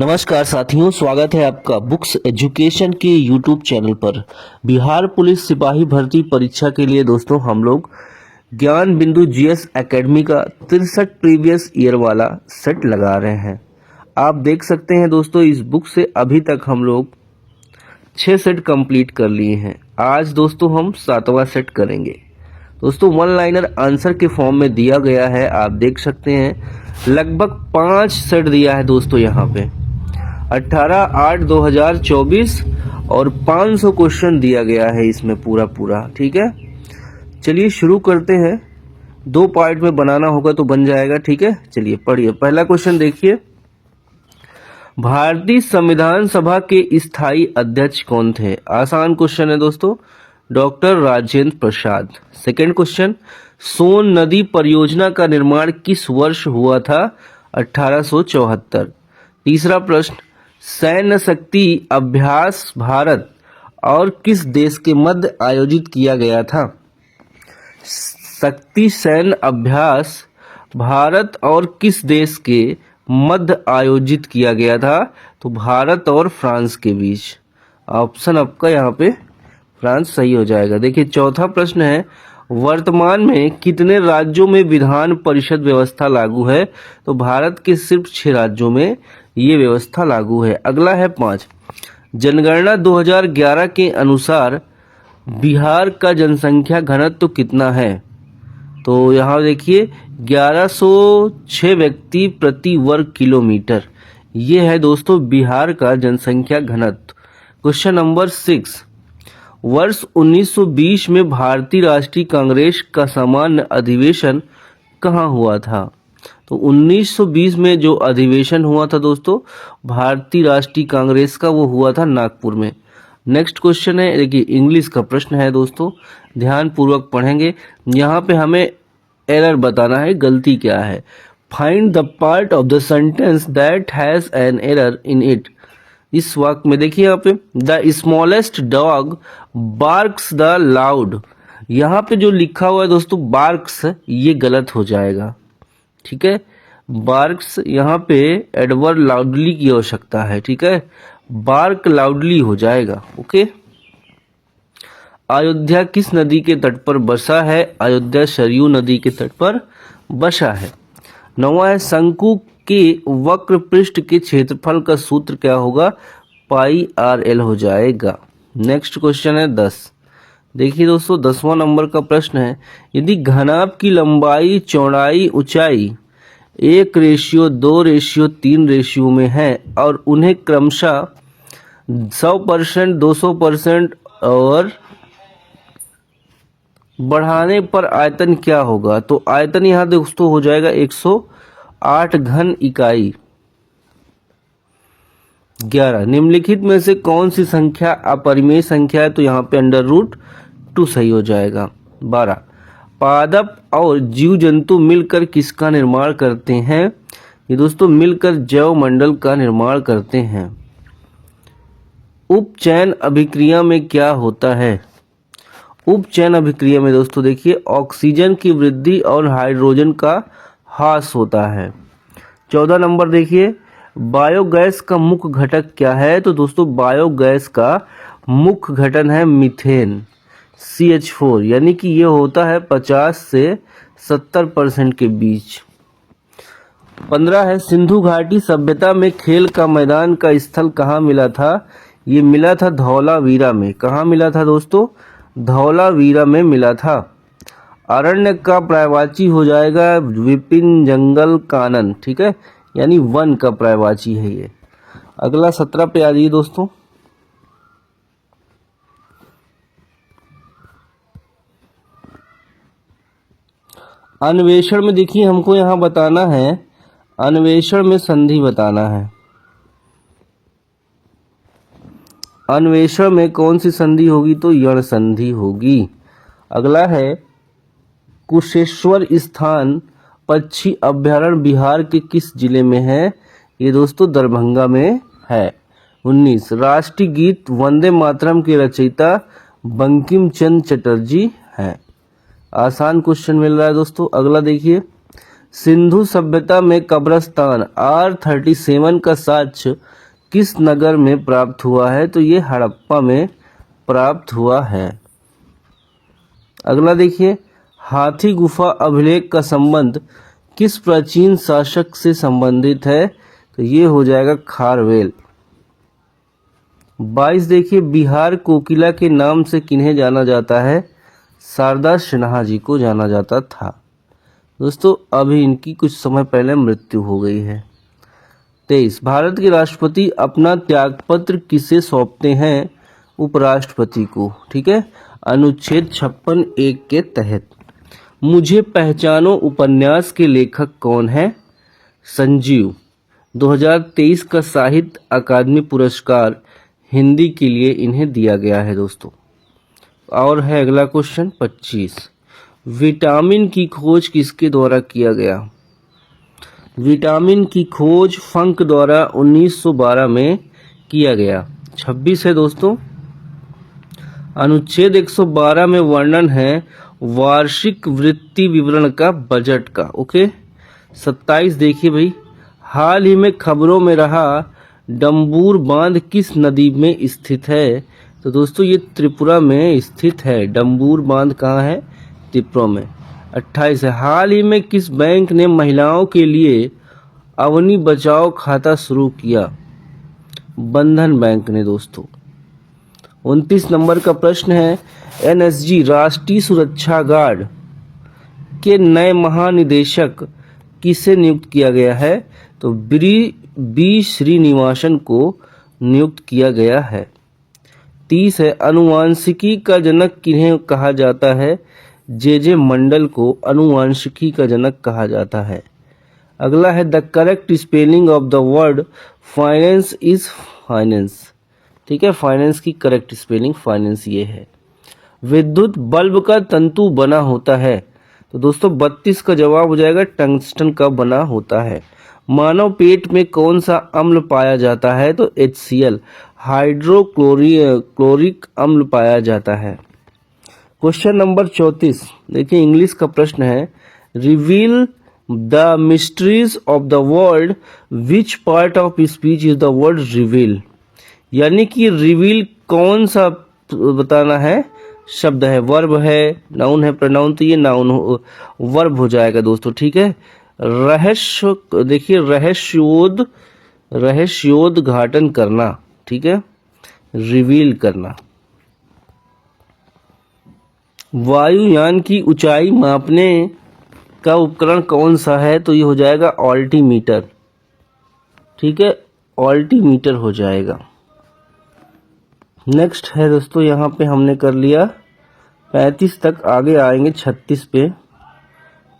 नमस्कार साथियों, स्वागत है आपका बुक्स एजुकेशन के यूट्यूब चैनल पर। बिहार पुलिस सिपाही भर्ती परीक्षा के लिए दोस्तों हम लोग ज्ञान बिंदु जीएस एकेडमी का 63 प्रीवियस ईयर वाला सेट लगा रहे हैं। आप देख सकते हैं दोस्तों, इस बुक से अभी तक हम लोग 6 सेट कंप्लीट कर लिए हैं। आज दोस्तों हम 7वां सेट करेंगे। दोस्तों वन लाइनर आंसर के फॉर्म में दिया गया है, आप देख सकते हैं। लगभग 5 सेट दिया है दोस्तों यहाँ पे। 18/8/2024 और 500 क्वेश्चन दिया गया है इसमें पूरा। ठीक है, चलिए शुरू करते हैं। 2 पार्ट में बनाना होगा तो बन जाएगा। ठीक है, चलिए पढ़िए। पहला क्वेश्चन देखिए, भारतीय संविधान सभा के स्थायी अध्यक्ष कौन थे? आसान क्वेश्चन है दोस्तों, doctor Rajendra Prasad. Second question, सोन नदी परियोजना का निर्माण किस वर्ष हुआ था? 1874। तीसरा प्रश्न, सैन्य शक्ति अभ्यास भारत और किस देश के मध्य आयोजित किया गया था? शक्ति सैन्य अभ्यास भारत और किस देश के मध्य आयोजित किया गया था? तो भारत और फ्रांस के बीच। ऑप्शन आपका यहाँ पे फ्रांस सही हो जाएगा। देखिए चौथा प्रश्न है, वर्तमान में कितने राज्यों में विधान परिषद व्यवस्था लागू है? तो भारत के सिर्फ 6 राज्यों में ये व्यवस्था लागू है। अगला है 5, जनगणना 2011 के अनुसार बिहार का जनसंख्या घनत्व कितना है? तो यहाँ देखिए 1106 व्यक्ति प्रति वर्ग किलोमीटर, ये है दोस्तों बिहार का जनसंख्या घनत्व। क्वेश्चन नंबर 6, वर्ष 1920 में भारतीय राष्ट्रीय कांग्रेस का सामान्य अधिवेशन कहाँ हुआ था? तो 1920 में जो अधिवेशन हुआ था दोस्तों भारतीय राष्ट्रीय कांग्रेस का, वो हुआ था नागपुर में। नेक्स्ट क्वेश्चन है, देखिए इंग्लिश का प्रश्न है दोस्तों, ध्यान पूर्वक पढ़ेंगे। यहाँ पे हमें एरर बताना है, गलती क्या है। Find the part of the sentence that has an error in it. इस वाक्य में देखिए यहाँ पे, the smallest dog barks the loud, यहाँ पे जो लिखा हुआ है दोस्तों बार्क्स, ये गलत हो जाएगा। ठीक है, बार्क्स यहाँ पे एडवर्ड लाउडली की आवश्यकता है। ठीक है, बार्क लाउडली हो जाएगा। ओके, अयोध्या किस नदी के तट पर बसा है? अयोध्या सरयू नदी के तट पर बसा है। 9वां है, शंकु के वक्र पृष्ठ के क्षेत्रफल का सूत्र क्या होगा? पाई आर एल हो जाएगा। नेक्स्ट क्वेश्चन है 10। देखिए दोस्तों 10वां नंबर का प्रश्न है, यदि घनाभ की लंबाई चौड़ाई ऊंचाई 1:2:3 में है और उन्हें क्रमशः 100%, 200% और बढ़ाने पर आयतन क्या होगा? तो आयतन यहाँ दोस्तों हो जाएगा 108 घन इकाई। 11, निम्नलिखित में से कौन सी संख्या अपरिमेय संख्या है? तो यहाँ पे √2 सही हो जाएगा। 12, पादप और जीव जंतु मिलकर किसका निर्माण करते हैं? ये दोस्तों मिलकर जैव मंडल का निर्माण करते हैं। उपचयन अभिक्रिया में क्या होता है? उपचयन अभिक्रिया में दोस्तों देखिए ऑक्सीजन की वृद्धि और हाइड्रोजन का ह्रास होता है। 14 नंबर देखिए, बायोगैस का मुख्य घटक क्या है? तो दोस्तों बायोगैस का मुख्य घटक है मीथेन, CH4, यानी कि ये होता है 50 से 70% के बीच। 15 है, सिंधु घाटी सभ्यता में खेल का मैदान का स्थल कहाँ मिला था? ये मिला था धौलावीरा में। कहाँ मिला था दोस्तों? धौलावीरा में मिला था। अरण्य का पर्यायवाची हो जाएगा विपिन, जंगल, कानन। ठीक है, यानी वन का पर्यायवाची है ये। अगला 17 पे आ जाइए दोस्तों। अन्वेषण में देखिए हमको यहाँ बताना है, अन्वेषण में संधि बताना है। अन्वेषण में कौन सी संधि होगी? तो यण संधि होगी। अगला है, कुशेश्वर स्थान पक्षी अभ्यारण्य बिहार के किस जिले में है? ये दोस्तों दरभंगा में है। 19, राष्ट्रीय गीत वंदे मातरम के रचयिता बंकिम चंद्र चटर्जी हैं। आसान क्वेश्चन मिल रहा है दोस्तों। अगला देखिए, सिंधु सभ्यता में कब्रस्तान R37 का साक्ष्य किस नगर में प्राप्त हुआ है? तो ये हड़प्पा में प्राप्त हुआ है। अगला देखिए, हाथी गुफा अभिलेख का संबंध किस प्राचीन शासक से संबंधित है? तो ये हो जाएगा खारवेल। 22 देखिए, बिहार कोकिला के नाम से किन्हें जाना जाता है? शारदा सिन्हा जी को जाना जाता था। दोस्तों अभी इनकी कुछ समय पहले मृत्यु हो गई है। 23, भारत के राष्ट्रपति अपना त्यागपत्र किसे सौंपते हैं? उपराष्ट्रपति को। ठीक है, अनुच्छेद 56(1) के तहत। मुझे पहचानो उपन्यास के लेखक कौन है? संजीव। 2023 का साहित्य अकादमी पुरस्कार हिंदी के लिए इन्हें दिया गया है दोस्तों। और है अगला क्वेश्चन 25, विटामिन की खोज किसके द्वारा किया गया? विटामिन की खोज फंक द्वारा 1912 में किया गया। 26 है दोस्तों, अनुच्छेद 112 में वर्णन है वार्षिक वृत्ति विवरण का बजट का। ओके। 27 देखिए भाई, हाल ही में खबरों में रहा डंबूर बांध किस नदी में स्थित है? तो दोस्तों ये त्रिपुरा में स्थित है। डंबूर बांध कहाँ है? त्रिपुरा में। 28 है, हाल ही में किस बैंक ने महिलाओं के लिए अवनी बचाओ खाता शुरू किया? बंधन बैंक ने दोस्तों। 29 नंबर का प्रश्न है, एनएसजी राष्ट्रीय सुरक्षा गार्ड के नए महानिदेशक किसे नियुक्त किया गया है? तो बी श्रीनिवासन को नियुक्त किया गया है। 30 है, अनुवांशिकी का जनक किन्हें कहा जाता है? जे मंडल को अनुवांशिकी का जनक कहा जाता है। अगला है, the correct spelling of the word finance is finance. ठीक है, फाइनेंस की करेक्ट स्पेलिंग फाइनेंस ये है। विद्युत बल्ब का तंतु बना होता है? तो दोस्तों 32 का जवाब हो जाएगा टंगस्टन का बना होता है। मानव पेट में कौन सा अम्ल पाया जाता है? तो HCl हाइड्रोक्लोरिक अम्ल पाया जाता है। क्वेश्चन नंबर 34 देखिए, इंग्लिश का प्रश्न है, reveal the mysteries of the world, which part of speech is the word reveal? यानी कि रिवील कौन सा बताना है शब्द है? वर्ब है, नाउन है, प्रोनाउन? तो ये नाउन वर्ब हो जाएगा दोस्तों। ठीक है, रहस्य देखिए, रहस्योद्घाटन करना। ठीक है, रिवील करना। वायुयान की ऊंचाई मापने का उपकरण कौन सा है? तो ये हो जाएगा ऑल्टीमीटर। ठीक है, ऑल्टीमीटर हो जाएगा। नेक्स्ट है दोस्तों, यहाँ पे हमने कर लिया 35 तक, आगे आएंगे 36 पे।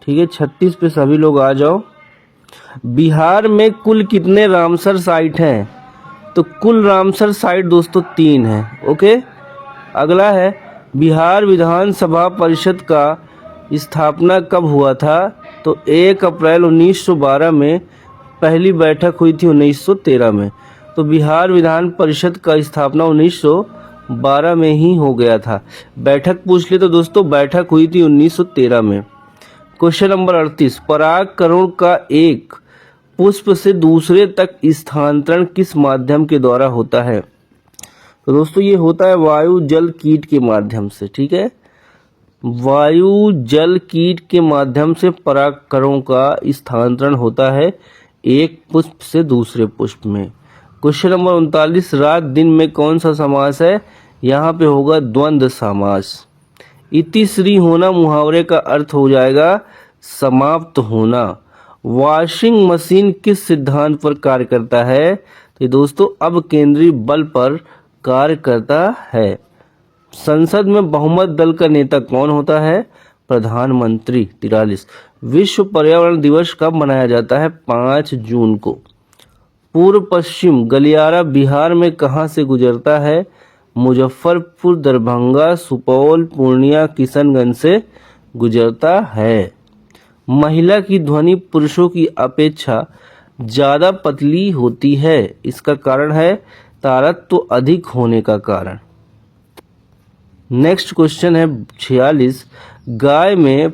ठीक है, 36 पे सभी लोग आ जाओ। बिहार में कुल कितने रामसर साइट हैं? तो कुल रामसर साइट दोस्तों 3 है। ओके। अगला है, बिहार विधानसभा परिषद का स्थापना कब हुआ था? तो 1 अप्रैल 1912 में पहली बैठक हुई थी 1913 में। तो बिहार विधान परिषद का स्थापना 1912 में ही हो गया था। बैठक पूछ ले तो दोस्तों बैठक हुई थी 1913 में। क्वेश्चन नंबर 38, परागकण का एक पुष्प से दूसरे तक स्थानांतरण किस माध्यम के द्वारा होता है? तो दोस्तों ये होता है वायु जल कीट के माध्यम से। ठीक है, वायु जल कीट के माध्यम से परागकणों का स्थानांतरण होता है एक पुष्प से दूसरे पुष्प में। क्वेश्चन नंबर 39, रात दिन में कौन सा समास है? यहाँ पे होगा द्वंद्व समास। इतिश्री होना मुहावरे का अर्थ हो जाएगा समाप्त होना। वॉशिंग मशीन किस सिद्धांत पर कार्य करता है? तो दोस्तों अब केंद्रीय बल पर कार्य करता है। संसद में बहुमत दल का नेता कौन होता है? प्रधानमंत्री। 43, विश्व पर्यावरण दिवस कब मनाया जाता है? 5 जून को। पूर्व पश्चिम गलियारा बिहार में कहाँ से गुजरता है? मुजफ्फरपुर, दरभंगा, सुपौल, पूर्णिया, किशनगंज से गुजरता है। महिला की ध्वनि पुरुषों की अपेक्षा ज़्यादा पतली होती है, इसका कारण है तारतत्व अधिक होने का कारण। नेक्स्ट क्वेश्चन है 46, गाय में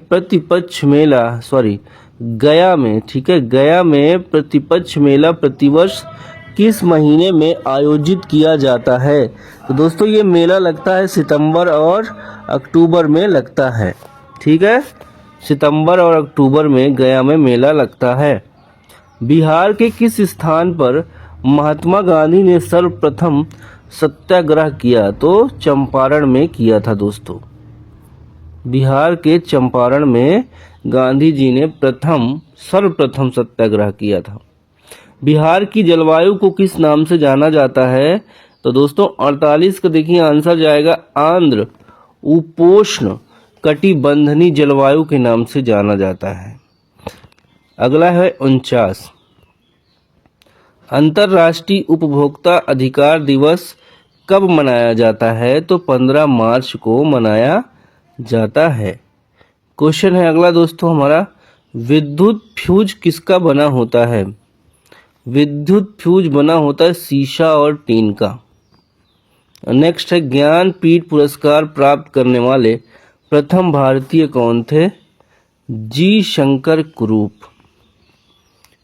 गया में, ठीक है, गया में प्रतिपक्ष मेला प्रतिवर्ष किस महीने में आयोजित किया जाता है? तो दोस्तों ये मेला लगता है सितंबर और अक्टूबर में लगता है, ठीक है, सितंबर और अक्टूबर में गया में मेला लगता है। बिहार के किस स्थान पर महात्मा गांधी ने सर्वप्रथम सत्याग्रह किया? तो चंपारण में किया था दोस्तों। बिहार के चंपारण में गांधी जी ने सर्वप्रथम सत्याग्रह किया था। बिहार की जलवायु को किस नाम से जाना जाता है? तो दोस्तों 48 का देखिए आंसर जाएगा आंध्र उपोष्ण कटिबंधनी जलवायु के नाम से जाना जाता है। अगला है 49, अंतर्राष्ट्रीय उपभोक्ता अधिकार दिवस कब मनाया जाता है? तो 15 मार्च को मनाया जाता है। क्वेश्चन है अगला दोस्तों हमारा, विद्युत फ्यूज किसका बना होता है? विद्युत फ्यूज बना होता है शीशा और टीन का। नेक्स्ट है, ज्ञानपीठ पुरस्कार प्राप्त करने वाले प्रथम भारतीय कौन थे? जी शंकर कुरूप।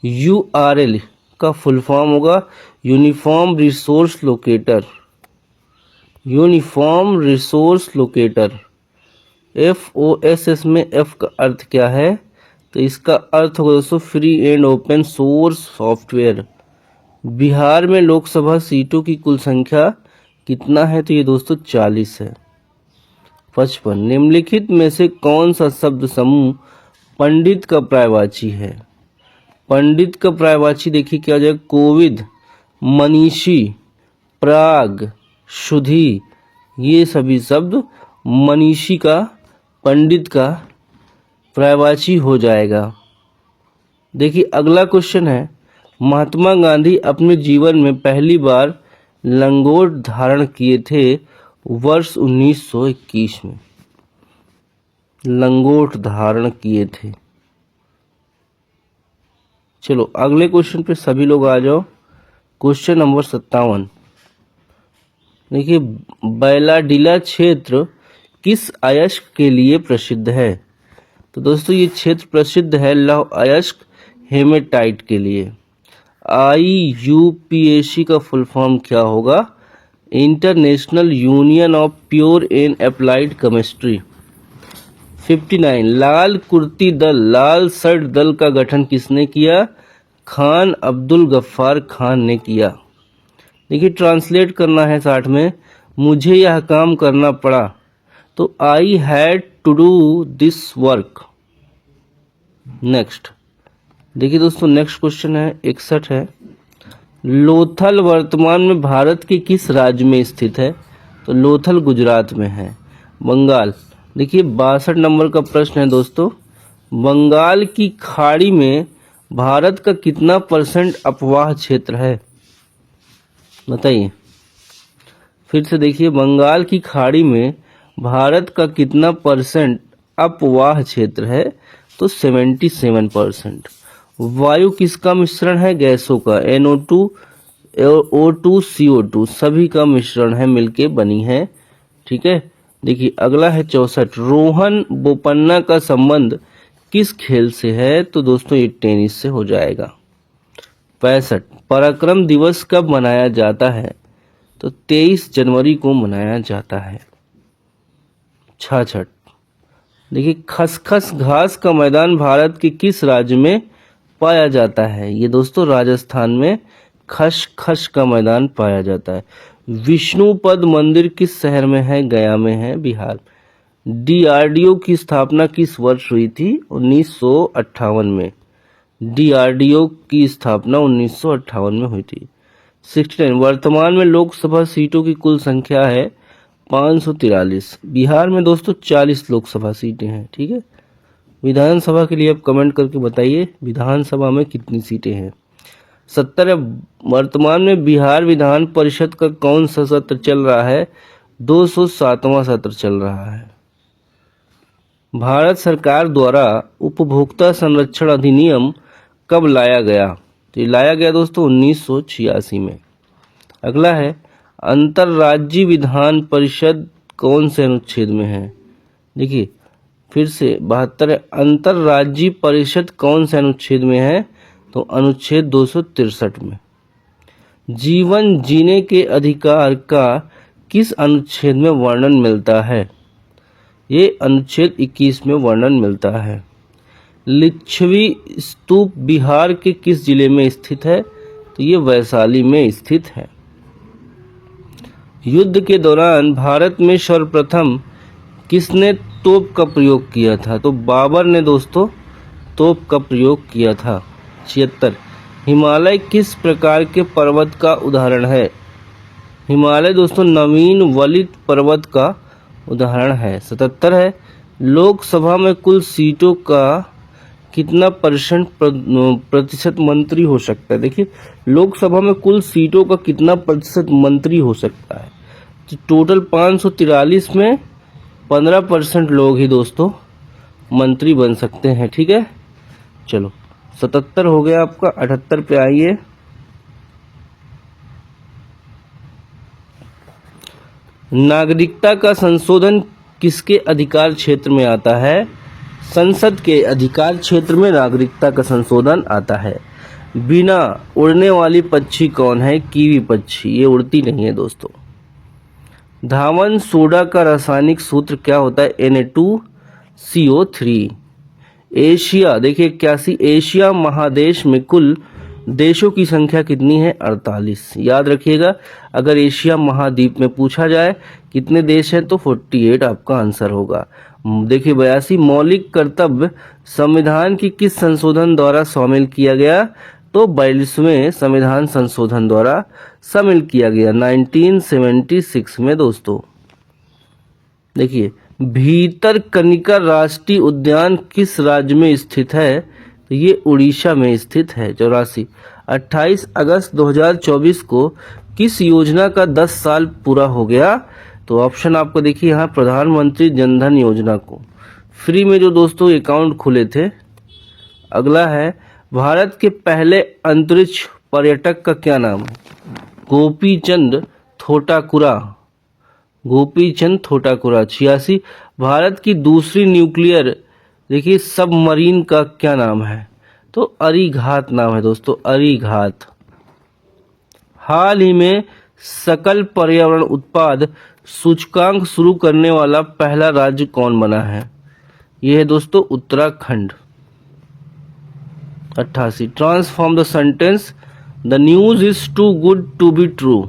URL का फुल फॉर्म होगा uniform resource locator. Uniform resource locator, FOSS में F का अर्थ क्या है? तो इसका अर्थ होगा दोस्तों free and open source software. Bihar में लोकसभा सीटों की कुल संख्या कितना है? तो ये दोस्तों 40 है। 55, निम्नलिखित में से कौन सा शब्द समूह पंडित का पर्यायवाची है? पंडित का पर्यायवाची देखिए क्या हो जाएगा, कोविद, मनीषी, प्राग, शुद्धि, ये सभी शब्द मनीषी का, पंडित का पर्यायवाची हो जाएगा। देखिए अगला क्वेश्चन है, महात्मा गांधी अपने जीवन में पहली बार लंगोट धारण किए थे वर्ष 1921 में। लंगोट धारण किए थे। चलो अगले क्वेश्चन पे सभी लोग आ जाओ। क्वेश्चन नंबर 57, देखिए बैलाडीला क्षेत्र किस अयस्क के लिए प्रसिद्ध है? तो दोस्तों ये क्षेत्र प्रसिद्ध है लौह अयस्क हेमेटाइट के लिए। IUPAC का फुल फॉर्म क्या होगा? International union of pure and applied chemistry. 59, लाल कुर्ती दल, लाल शर्ट दल का गठन किसने किया? खान अब्दुल गफ्फार खान ने किया। देखिए ट्रांसलेट करना है 60 में, मुझे यह काम करना पड़ा, तो I had to do this work. Next देखिए दोस्तों नेक्स्ट क्वेश्चन है 61 है, लोथल वर्तमान में भारत के किस राज्य में स्थित है? तो लोथल गुजरात में है। बंगाल, देखिए 62 नंबर का प्रश्न है दोस्तों, बंगाल की खाड़ी में भारत का कितना % अपवाह क्षेत्र है? बताइए फिर से, देखिए बंगाल की खाड़ी में भारत का कितना % अपवाह क्षेत्र है? तो 77%। वायु किसका मिश्रण है? गैसों का, NO2 O2 CO2 सभी का मिश्रण है, मिलके बनी है, ठीक है। देखिए अगला है 64, रोहन बोपन्ना का संबंध किस खेल से है? तो दोस्तों ये टेनिस से हो जाएगा। 65, पराक्रम दिवस कब मनाया जाता है? तो 23 जनवरी को मनाया जाता है। 66, देखिए खसखस घास का मैदान भारत के किस राज्य में पाया जाता है? ये दोस्तों राजस्थान में खसखस का मैदान पाया जाता है। विष्णुपद मंदिर किस शहर में है? गया में है, बिहार। DRDO की स्थापना किस वर्ष हुई थी? 1958 में। DRDO की स्थापना 1958 में हुई थी। 69, वर्तमान में लोकसभा सीटों की कुल संख्या है 543। बिहार में दोस्तों 40 लोकसभा सीटें हैं, ठीक है। विधानसभा के लिए आप कमेंट करके बताइए विधानसभा में कितनी सीटें हैं। 70, वर्तमान में बिहार विधान परिषद का कौन सा सत्र चल रहा है? 207वां सत्र चल रहा है। भारत सरकार द्वारा उपभोक्ता संरक्षण अधिनियम कब लाया गया? तो ये लाया गया दोस्तों 1986 में। अगला है, अंतर्राज्यीय विधान परिषद कौन से अनुच्छेद में है? देखिए फिर से 72 अंतर्राज्यीय परिषद कौन से अनुच्छेद में है? तो अनुच्छेद 263 में। जीवन जीने के अधिकार का किस अनुच्छेद में वर्णन मिलता है? ये अनुच्छेद 21 में वर्णन मिलता है। लिच्छवी स्तूप बिहार के किस जिले में स्थित है? तो ये वैशाली में स्थित है। युद्ध के दौरान भारत में सर्वप्रथम किसने तोप का प्रयोग किया था? तो बाबर ने दोस्तों तोप का प्रयोग किया था। 76 हिमालय किस प्रकार के पर्वत का उदाहरण है? हिमालय दोस्तों नवीन वलित पर्वत का उदाहरण है। 77 है लोकसभा में कुल सीटों का कितना प्रतिशत मंत्री हो सकता है? देखिए लोकसभा में कुल सीटों का कितना प्रतिशत मंत्री हो सकता है? तो टोटल 543 में 15% लोग ही दोस्तों मंत्री बन सकते हैं। ठीक है, चलो 77 हो गया आपका। 78 पे आइए। नागरिकता का संशोधन किसके अधिकार क्षेत्र में आता है? संसद के अधिकार क्षेत्र में नागरिकता का संशोधन आता है। बिना उड़ने वाली पक्षी कौन है? कीवी पक्षी। ये उड़ती नहीं है दोस्तों। धावन सोडा का रासायनिक सूत्र क्या होता है? Na2CO3। एशिया देखिए 81 एशिया महादेश में कुल देशों की संख्या कितनी है? 48। याद रखिएगा अगर एशिया महाद्वीप में पूछा जाए कितने देश हैं तो 48 आपका आंसर होगा। देखिए 82 मौलिक कर्तव्य संविधान की किस संशोधन द्वारा शामिल किया गया? तो 42वें संविधान संशोधन द्वारा शामिल किया गया 1976 में दोस्तों। देखिए भीतरकनिका राष्ट्रीय उद्यान किस राज्य में स्थित है? तो ये उड़ीसा में स्थित है। 84 28 अगस्त 2024 को किस योजना का 10 साल पूरा हो गया? तो ऑप्शन आपको देखिए यहाँ प्रधानमंत्री जनधन योजना को फ्री में जो दोस्तों अकाउंट खुले थे। अगला है भारत के पहले अंतरिक्ष पर्यटक का क्या नाम है? गोपीचंद थोटाकुरा। गोपीचंद थोटाकुरा। 86 भारत की दूसरी न्यूक्लियर देखिए सबमरीन का क्या नाम है? तो अरिघात नाम है दोस्तों, अरिघात। हाल ही में सकल पर्यावरण उत्पाद सूचकांक शुरू करने वाला पहला राज्य कौन बना है? यह है दोस्तों Uttarakhand. 88 transform the sentence the news is too good to be true.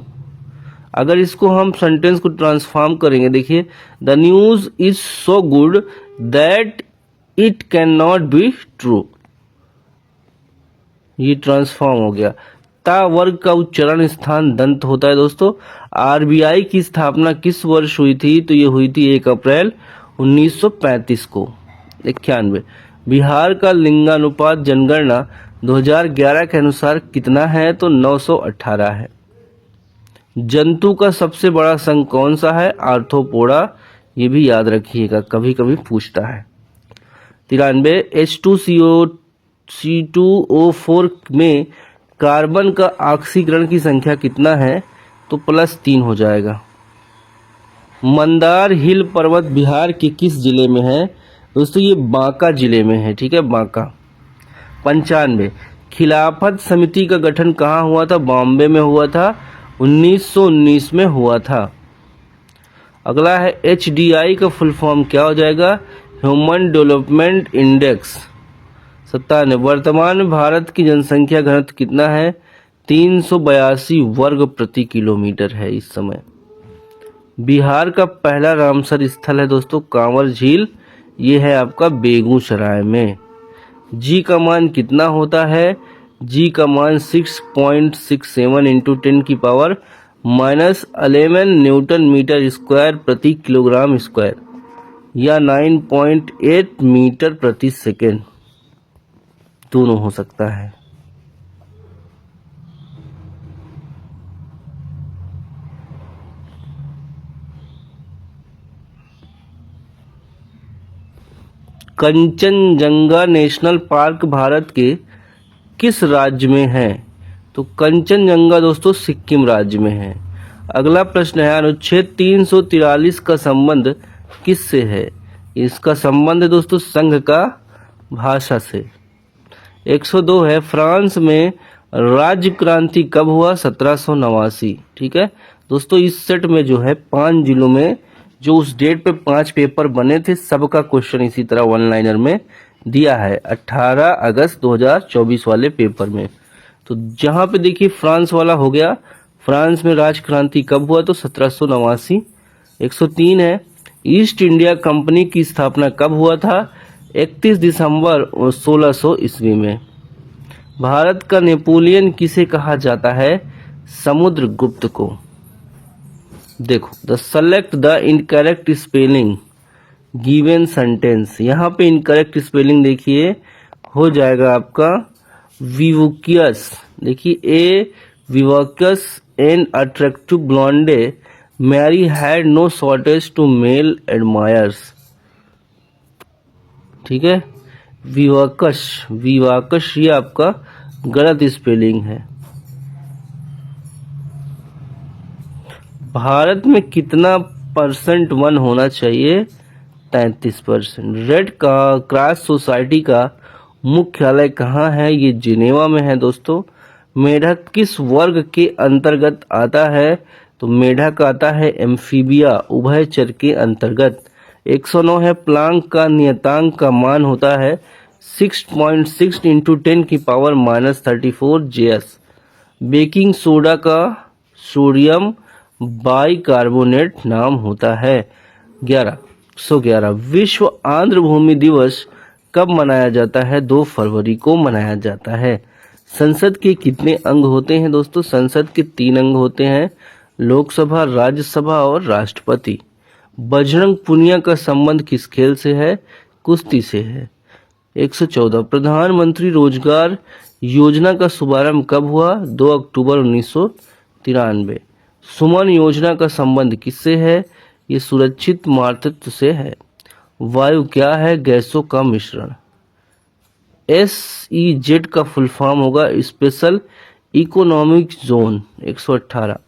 अगर इसको हम सेंटेंस को ट्रांसफॉर्म करेंगे देखिए the news is so good that it can not be true. ये ट्रांसफॉर्म हो गया। ता वर्ग का उच्चारण स्थान दंत होता है दोस्तों। आरबीआई की स्थापना किस वर्ष हुई थी? तो ये हुई थी 1 अप्रैल 1935 को। 91 बिहार का लिंगानुपात जनगणना 2011 के अनुसार कितना है? तो 918 है। जंतु का सबसे बड़ा संघ कौन सा है? आर्थ्रोपोडा। ये भी याद रखिएगा कभी कभी पूछता है। 93 H2CO4 में कार्बन का ऑक्सीकरण की संख्या कितना है? तो +3 हो जाएगा। मंदार हिल पर्वत बिहार के किस जिले में है? दोस्तों ये बांका जिले में है। ठीक है, बांका। 95 खिलाफत समिति का गठन कहाँ हुआ था? बॉम्बे में हुआ था। 1919 में हुआ था। अगला है HDI का फुल फॉर्म क्या हो जाएगा? Human development index. 97 वर्तमान में भारत की जनसंख्या घनत्व कितना है? 382 वर्ग प्रति किलोमीटर है इस समय। बिहार का पहला रामसर स्थल है दोस्तों कांवर झील। ये है आपका बेगूसराय में। जी का मान कितना होता है? जी का मान 6.67 इंटू 10 की पावर -11 न्यूटन मीटर स्क्वायर प्रति किलोग्राम स्क्वायर या 9.8 मीटर प्रति सेकेंड दोनों हो सकता है। कंचनजंगा नेशनल पार्क भारत के किस राज्य में है? तो कंचनजंगा दोस्तों सिक्किम राज्य में है। अगला प्रश्न है अनुच्छेद 343 का संबंध किससे है? इसका संबंध है दोस्तों संघ का भाषा से। 102 है, फ्रांस में राज्य क्रांति कब हुआ? 1789। ठीक है दोस्तों, इस सेट में जो है 5 जिलों में जो उस डेट पे 5 पेपर बने थे, सबका क्वेश्चन इसी तरह वन लाइनर में दिया है 18 अगस्त 2024 वाले पेपर में। तो जहां पे देखिए फ्रांस वाला हो गया, फ्रांस में राज क्रांति कब हुआ? तो 1789। 103 है, ईस्ट इंडिया कंपनी की स्थापना कब हुआ था? 31 दिसंबर 1600 ईस्वी में। भारत का नेपोलियन किसे कहा जाता है? समुद्रगुप्त को। देखो, the select the incorrect spelling given sentence, यहाँ पे इनकरेक्ट स्पेलिंग देखिए हो जाएगा आपका विवोकियस। देखिए, a vivacious and attractive blonde Mary had no shortage to male admirers. ठीक है, विवाकश, विवाकश ये आपका गलत स्पेलिंग है। भारत में कितना % वन होना चाहिए? 33%। रेड क्रॉस सोसाइटी का मुख्यालय कहाँ है? ये जिनेवा में है दोस्तों। मेढक किस वर्ग के अंतर्गत आता है? तो मेढक आता है एम्फीबिया, उभयचर के अंतर्गत। 109 है, प्लांक का नियतांक का मान होता है 6.6 × 10⁻34 JS। बेकिंग सोडा का सोडियम बाइकार्बोनेट नाम होता है। 111 विश्व आर्द्र भूमि दिवस कब मनाया जाता है? 2 फरवरी को मनाया जाता है। संसद के कितने अंग होते हैं दोस्तों? संसद के 3 अंग होते हैं, लोकसभा, राज्यसभा और राष्ट्रपति। बजरंग पुनिया का संबंध किस खेल से है? कुश्ती से है। 114 प्रधानमंत्री रोजगार योजना का शुभारंभ कब हुआ? 2 अक्टूबर 1993। सुमन योजना का संबंध किससे है? ये सुरक्षित मातृत्व से है। वायु क्या है? गैसों का मिश्रण। SEZ का फुल फॉर्म होगा स्पेशल इकोनॉमिक जोन। 118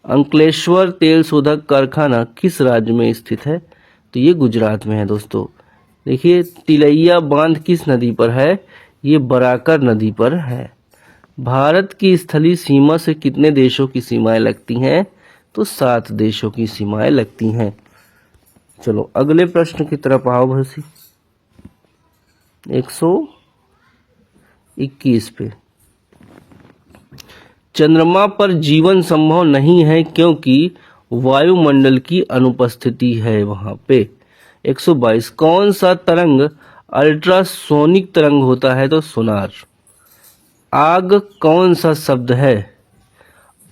अंकलेश्वर तेल शोधक कारखाना किस राज्य में स्थित है? तो ये गुजरात में है दोस्तों। देखिए, तिलैया बांध किस नदी पर है? ये बराकर नदी पर है। भारत की स्थलीय सीमा से कितने देशों की सीमाएं लगती हैं? तो 7 देशों की सीमाएं लगती हैं। चलो अगले प्रश्न की तरफ आओ भरसी। 121 पे, चंद्रमा पर जीवन संभव नहीं है क्योंकि वायुमंडल की अनुपस्थिति है वहां पे। 122 कौन सा तरंग अल्ट्रासोनिक तरंग होता है? तो सोनार। आग कौन सा शब्द है?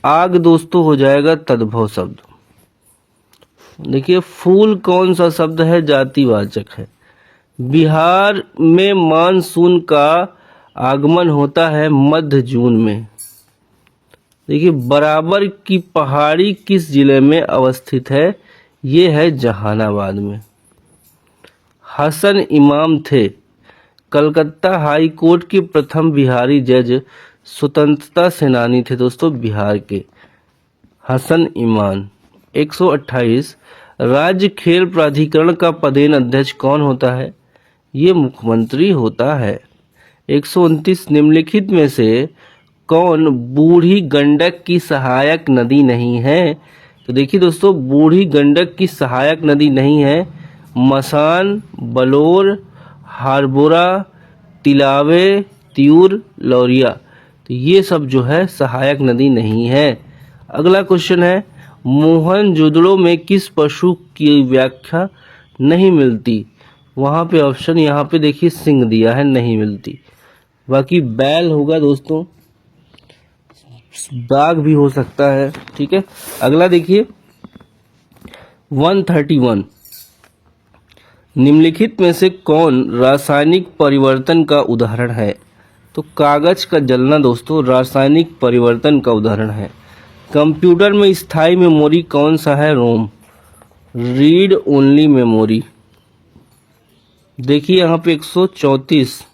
आग दोस्तों हो जाएगा तद्भव शब्द। देखिए, फूल कौन सा शब्द है? जातिवाचक है। बिहार में मानसून का आगमन होता है मध्य जून में। देखिए, बराबर की पहाड़ी किस जिले में अवस्थित है? ये है जहानाबाद में। हसन इमाम थे कलकत्ता हाई कोर्ट के प्रथम बिहारी जज, स्वतंत्रता सेनानी थे दोस्तों बिहार के, हसन इमाम। 128 राज्य खेल प्राधिकरण का पदेन अध्यक्ष कौन होता है? ये मुख्यमंत्री होता है। 129 निम्नलिखित में से कौन बूढ़ी गंडक की सहायक नदी नहीं है? तो देखिए दोस्तों, बूढ़ी गंडक की सहायक नदी नहीं है मसान, बलौर, हारबोरा, तिलावे, त्यूर, लौरिया। तो ये सब जो है सहायक नदी नहीं है। अगला क्वेश्चन है, मोहनजोदड़ो में किस पशु की व्याख्या नहीं मिलती? वहाँ पे ऑप्शन यहाँ पे देखिए सिंह दिया है, नहीं मिलती। बाकी बैल होगा दोस्तों, बाघ भी हो सकता है। ठीक है, अगला देखिए 131 निम्नलिखित में से कौन रासायनिक परिवर्तन का उदाहरण है? तो कागज का जलना दोस्तों रासायनिक परिवर्तन का उदाहरण है। कंप्यूटर में स्थायी मेमोरी कौन सा है? रोम। Read only memory. देखिए यहाँ पे 134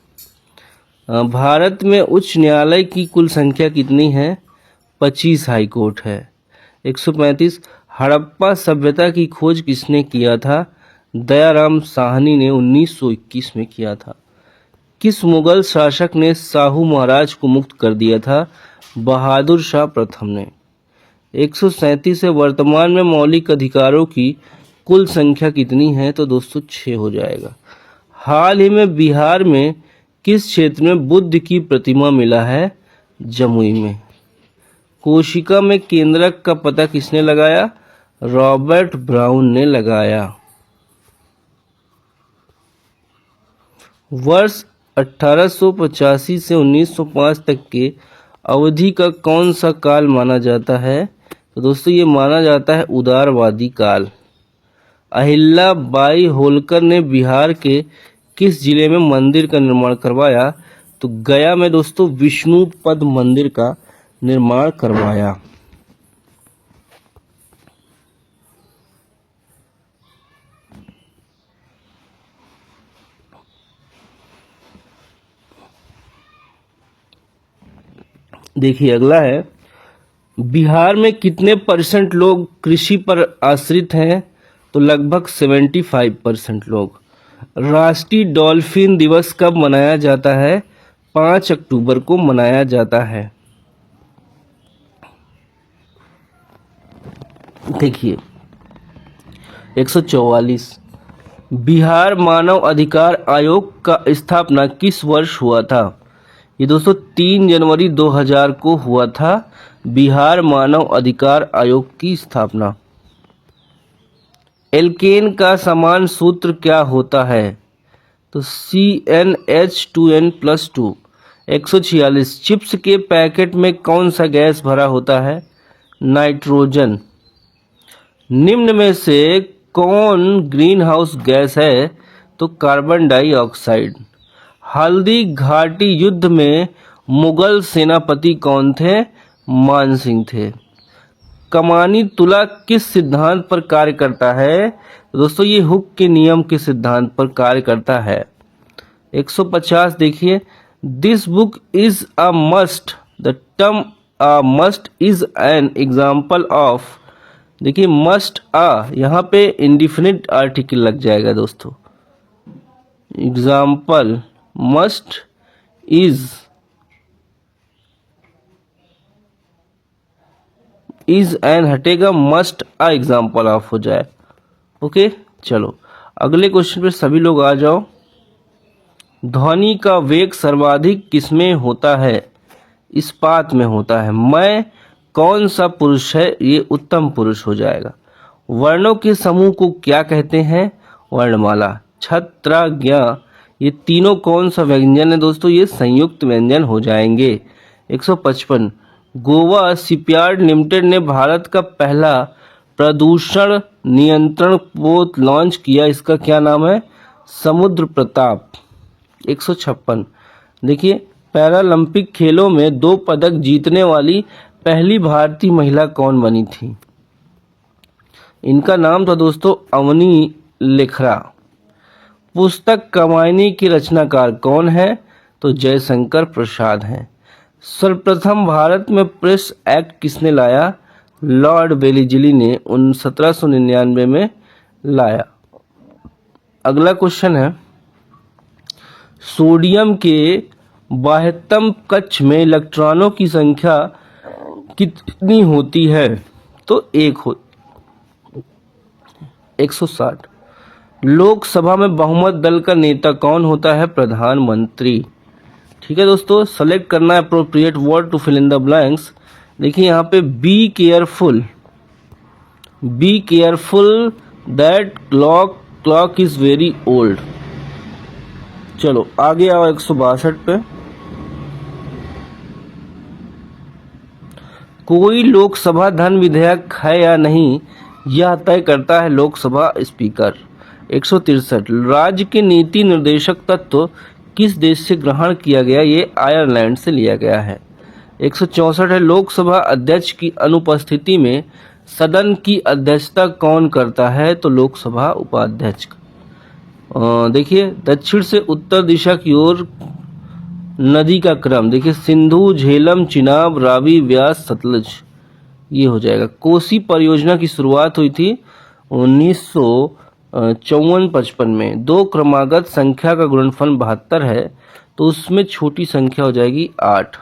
भारत में उच्च न्यायालय की कुल संख्या कितनी है? 25 हाई कोर्ट है। 135 हड़प्पा सभ्यता की खोज किसने किया था? दयाराम साहनी ने 1921 में किया था। किस मुगल शासक ने साहू महाराज को मुक्त कर दिया था? बहादुर शाह प्रथम ने। 137 है। वर्तमान में मौलिक अधिकारों की कुल संख्या कितनी है? तो दोस्तों 6 हो जाएगा। हाल ही में बिहार में किस क्षेत्र में बुद्ध की प्रतिमा मिला है? जमुई में। कोशिका में केंद्रक का पता किसने लगाया? रॉबर्ट ब्राउन ने लगाया। वर्ष 1885 से 1905 तक के अवधि का कौन सा काल माना जाता है? तो दोस्तों ये माना जाता है उदारवादी काल। अहिल्या बाई होलकर ने बिहार के किस जिले में मंदिर का निर्माण करवाया? तो गया में दोस्तों विष्णुपद मंदिर का निर्माण करवाया। देखिए अगला है, बिहार में कितने % लोग कृषि पर आश्रित हैं? तो लगभग 75% लोग। राष्ट्रीय डॉल्फिन दिवस कब मनाया जाता है? 5 अक्टूबर को मनाया जाता है। देखिए 144, बिहार मानव अधिकार आयोग का स्थापना किस वर्ष हुआ था? ये दोस्तों 3 जनवरी 2000 को हुआ था बिहार मानव अधिकार आयोग की स्थापना। एल्केन का समान सूत्र क्या होता है? तो CnH2n+2। 146, चिप्स के पैकेट में कौन सा गैस भरा होता है? नाइट्रोजन। निम्न में से कौन ग्रीन हाउस गैस है? तो कार्बन डाइऑक्साइड। हल्दी घाटी युद्ध में मुगल सेनापति कौन थे? मान सिंह थे। कमानी तुला किस सिद्धांत पर कार्य करता है? दोस्तों ये हुक के नियम के सिद्धांत पर कार्य करता है। 150 देखिए, this book is a must. The term a must is an example of. देखिए मस्ट अ यहाँ पे इंडिफिनिट आर्टिकल लग जाएगा दोस्तों। एग्जाम्पल मस्ट इज एन हटेगा, मस्ट अ एग्जाम्पल ऑफ हो जाए। ओके चलो अगले क्वेश्चन पे सभी लोग आ जाओ। ध्वनि का वेग सर्वाधिक किसमें होता है? इस्पात में होता है। मैं कौन सा पुरुष है? ये उत्तम पुरुष हो जाएगा। वर्णों के समूह को क्या कहते हैं? वर्णमाला। छत्र ज्ञ ये तीनों कौन सा व्यंजन है दोस्तों? ये संयुक्त व्यंजन हो जाएंगे। 155, गोवा शिपयार्ड लिमिटेड ने भारत का पहला प्रदूषण नियंत्रण पोत लॉन्च किया, इसका क्या नाम है? समुद्र प्रताप। 156, देखिए पैरालंपिक खेलों में 2 पदक जीतने वाली पहली भारतीय महिला कौन बनी थी? इनका नाम था दोस्तों अवनी लेखरा। पुस्तक कामायनी की रचनाकार कौन है? तो जयशंकर प्रसाद हैं। सर्वप्रथम भारत में प्रेस एक्ट किसने लाया? लॉर्ड वेलेस्ली ने 1799 में लाया। अगला क्वेश्चन है, सोडियम के बाह्यतम कक्ष में इलेक्ट्रॉनों की संख्या कितनी होती है? तो 1 हो। 160, लोकसभा में बहुमत दल का नेता कौन होता है? प्रधानमंत्री। ठीक है दोस्तों, सेलेक्ट करना है appropriate word to fill in the blanks. देखिए यहाँ पे be careful that clock is very old. चलो आगे आओ 162 पे। कोई लोकसभा धन विधेयक है या नहीं, यह तय करता है लोकसभा स्पीकर। 163, राज्य के नीति निर्देशक तत्व किस देश से ग्रहण किया गया? ये आयरलैंड से लिया गया है। 164 है, लोकसभा अध्यक्ष की अनुपस्थिति में सदन की अध्यक्षता कौन करता है? तो लोकसभा उपाध्यक्ष। देखिए दक्षिण से उत्तर दिशा की ओर नदी का क्रम, देखिए सिंधु, झेलम, चिनाब, रावी, व्यास, सतलज, ये हो जाएगा। कोसी परियोजना की शुरुआत हुई थी 54-55 में दो क्रमागत संख्या का गुणनफल 72 है, तो उसमें छोटी संख्या हो जाएगी 8।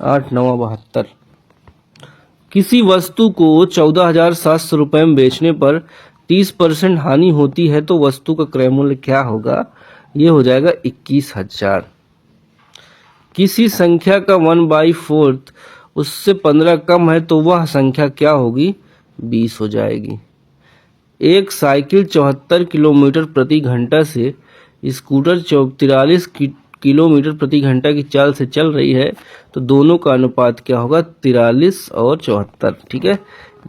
8 9 72। किसी वस्तु को 14,700 रुपये में बेचने पर 30% हानि होती है, तो वस्तु का क्रय मूल्य क्या होगा? ये हो जाएगा 21,000। किसी संख्या का 1/4 उससे 15 कम है, तो वह संख्या क्या होगी? 20 हो जाएगी। एक साइकिल 74 किलोमीटर प्रति घंटा से स्कूटर 43 किलोमीटर प्रति घंटा की चाल से चल रही है, तो दोनों का अनुपात क्या होगा? 43 और 74। ठीक है,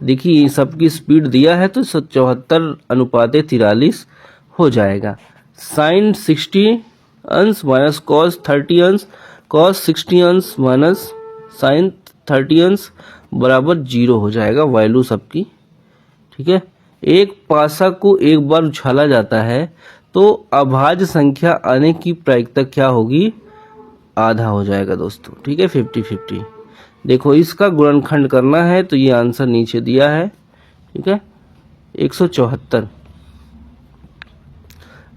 देखिए सबकी स्पीड दिया है, तो 74:43 हो जाएगा। साइन 60 अंश माइनस कॉस 30 अंश, कॉस 60 अंश माइनस साइन 30 अंश बराबर 0 हो जाएगा वैल्यू सबकी। ठीक है, एक पासा को एक बार उछाला जाता है, तो अभाज्य संख्या आने की प्रायिकता क्या होगी? आधा हो जाएगा दोस्तों। ठीक है, 50-50। देखो इसका गुणनखंड करना है, तो ये आंसर नीचे दिया है। ठीक है, 174।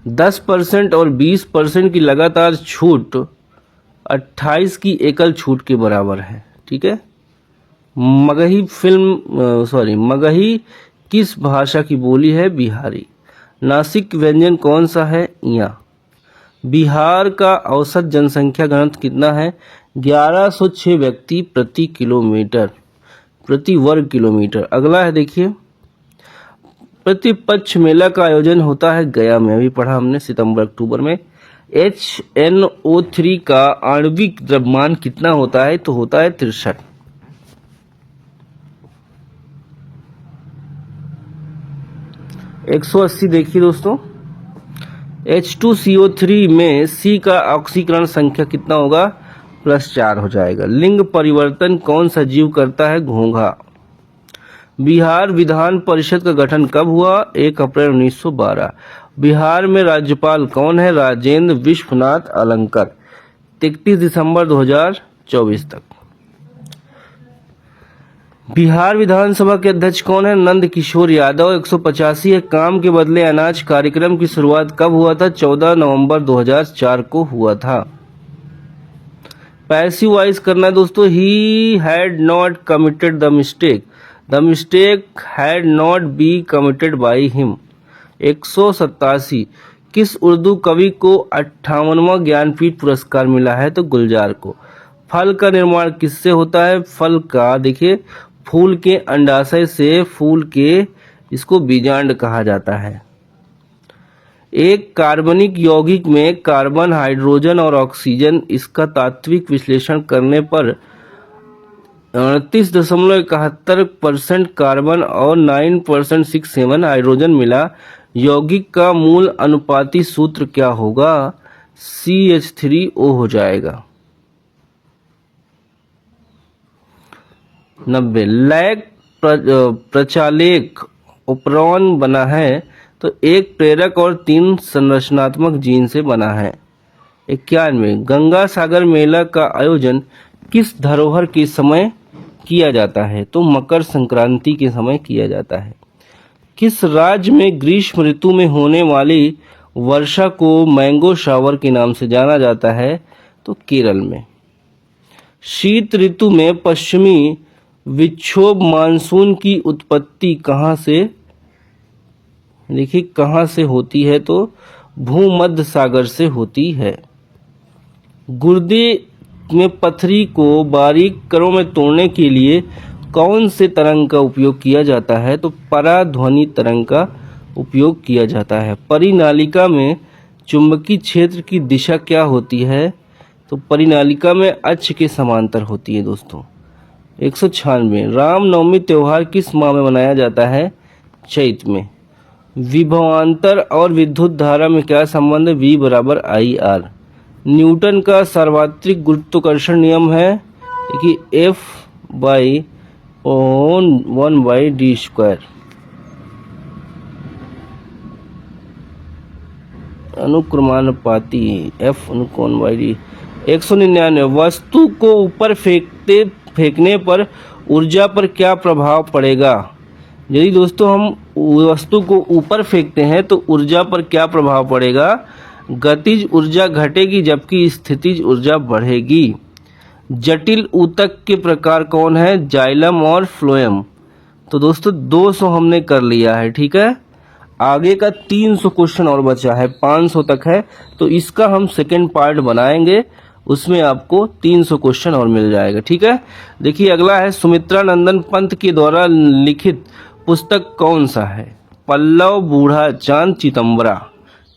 10% और 20% की लगातार छूट 28 की एकल छूट के बराबर है। ठीक है, मगही किस भाषा की बोली है? बिहारी। नासिक व्यंजन कौन सा है? या। बिहार का औसत जनसंख्या घनत्व कितना है? 1106 व्यक्ति प्रति किलोमीटर प्रति वर्ग किलोमीटर। अगला है देखिए, प्रतिपक्ष मेला का आयोजन होता है गया में, अभी पढ़ा हमने सितंबर अक्टूबर में। HNO3 का आणविक द्रव्यमान कितना होता है? तो होता है 63। 180 देखिए दोस्तों, H2CO3 में C का ऑक्सीकरण संख्या कितना होगा? +4 हो जाएगा। लिंग परिवर्तन कौन सा जीव करता है? घोंघा। बिहार विधान परिषद का गठन कब हुआ? 1 अप्रैल 1912। बिहार में राज्यपाल कौन है? राजेंद्र विश्वनाथ अलंकर। 31 दिसंबर 2024 तक। बिहार विधानसभा के अध्यक्ष कौन है? नंद किशोर यादव। 185 है, काम के बदले अनाज कार्यक्रम की शुरुआत कब हुआ था? 14 नवंबर 2004 को हुआ था। पैसिव वॉइस करना है दोस्तों। He had not committed the mistake had not be committed by him. 187 किस उर्दू कवि को 58वां ज्ञानपीठ पुरस्कार मिला है? तो गुलजार को। फल का निर्माण किससे होता है? फल का देखिए, फूल के अंडाशय से, फूल के, इसको बीजांड कहा जाता है। एक कार्बनिक यौगिक में कार्बन, हाइड्रोजन और ऑक्सीजन, इसका तात्विक विश्लेषण करने पर 38.71% कार्बन और 9.67 हाइड्रोजन मिला। यौगिक का मूल अनुपाती सूत्र क्या होगा? CH3O हो जाएगा। 90 लैक प्रचालेख उपरौन बना है, तो एक प्रेरक और 3 संरचनात्मक जीन से बना है। 91 गंगा सागर मेला का आयोजन किस धरोहर के समय किया जाता है? तो मकर संक्रांति के समय किया जाता है। किस राज्य में ग्रीष्म ऋतु में होने वाली वर्षा को मैंगो शावर के नाम से जाना जाता है? तो केरल में। शीत ऋतु में पश्चिमी विक्षोभ मानसून की उत्पत्ति कहाँ से, देखिए कहाँ से होती है? तो भूमध्य सागर से होती है। गुर्दे में पथरी को बारीक कणों में तोड़ने के लिए कौन से तरंग का उपयोग किया जाता है? तो पराध्वनि तरंग का उपयोग किया जाता है। परिनालिका में चुंबकीय क्षेत्र की दिशा क्या होती है? तो परिनालिका में अक्ष के समांतर होती है दोस्तों। 196 रामनवमी त्योहार किस माह में मनाया जाता है? चैत में। विभवांतर और विद्युत धारा में क्या संबंध है? V = IR। न्यूटन का सार्वत्रिक गुरुत्वाकर्षण नियम है कि F/1/d²। अनुक्रमानुपाती F /d। 199 वस्तु को ऊपर फेंकने पर ऊर्जा पर क्या प्रभाव पड़ेगा? यदि दोस्तों हम वस्तु को ऊपर फेंकते हैं तो ऊर्जा पर क्या प्रभाव पड़ेगा? गतिज ऊर्जा घटेगी जबकि स्थितिज ऊर्जा बढ़ेगी। जटिल ऊतक के प्रकार कौन है? जाइलम और फ्लोएम। तो दोस्तों 200 हमने कर लिया है, ठीक है। आगे का 300 क्वेश्चन और बचा है, 500 तक है, तो इसका हम सेकेंड पार्ट बनाएंगे, उसमें आपको 300 क्वेश्चन और मिल जाएगा, ठीक है। देखिए अगला है, सुमित्रा नंदन पंत के द्वारा लिखित पुस्तक कौन सा है? पल्लव, बूढ़ा चांद, चितंबरा,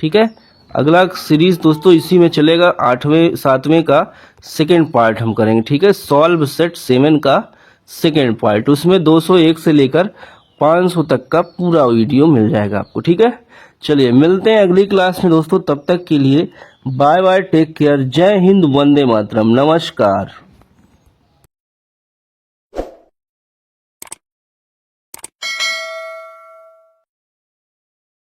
ठीक है। अगला सीरीज दोस्तों इसी में चलेगा, 8वें 7वें का सेकेंड पार्ट हम करेंगे, ठीक है। सॉल्व सेट 7 का सेकेंड पार्ट, उसमें 201 से लेकर 500 तक का पूरा वीडियो मिल जाएगा आपको, ठीक है। चलिए मिलते हैं अगली क्लास में दोस्तों, तब तक के लिए बाय बाय, टेक केयर, जय हिंद, वंदे मातरम, नमस्कार।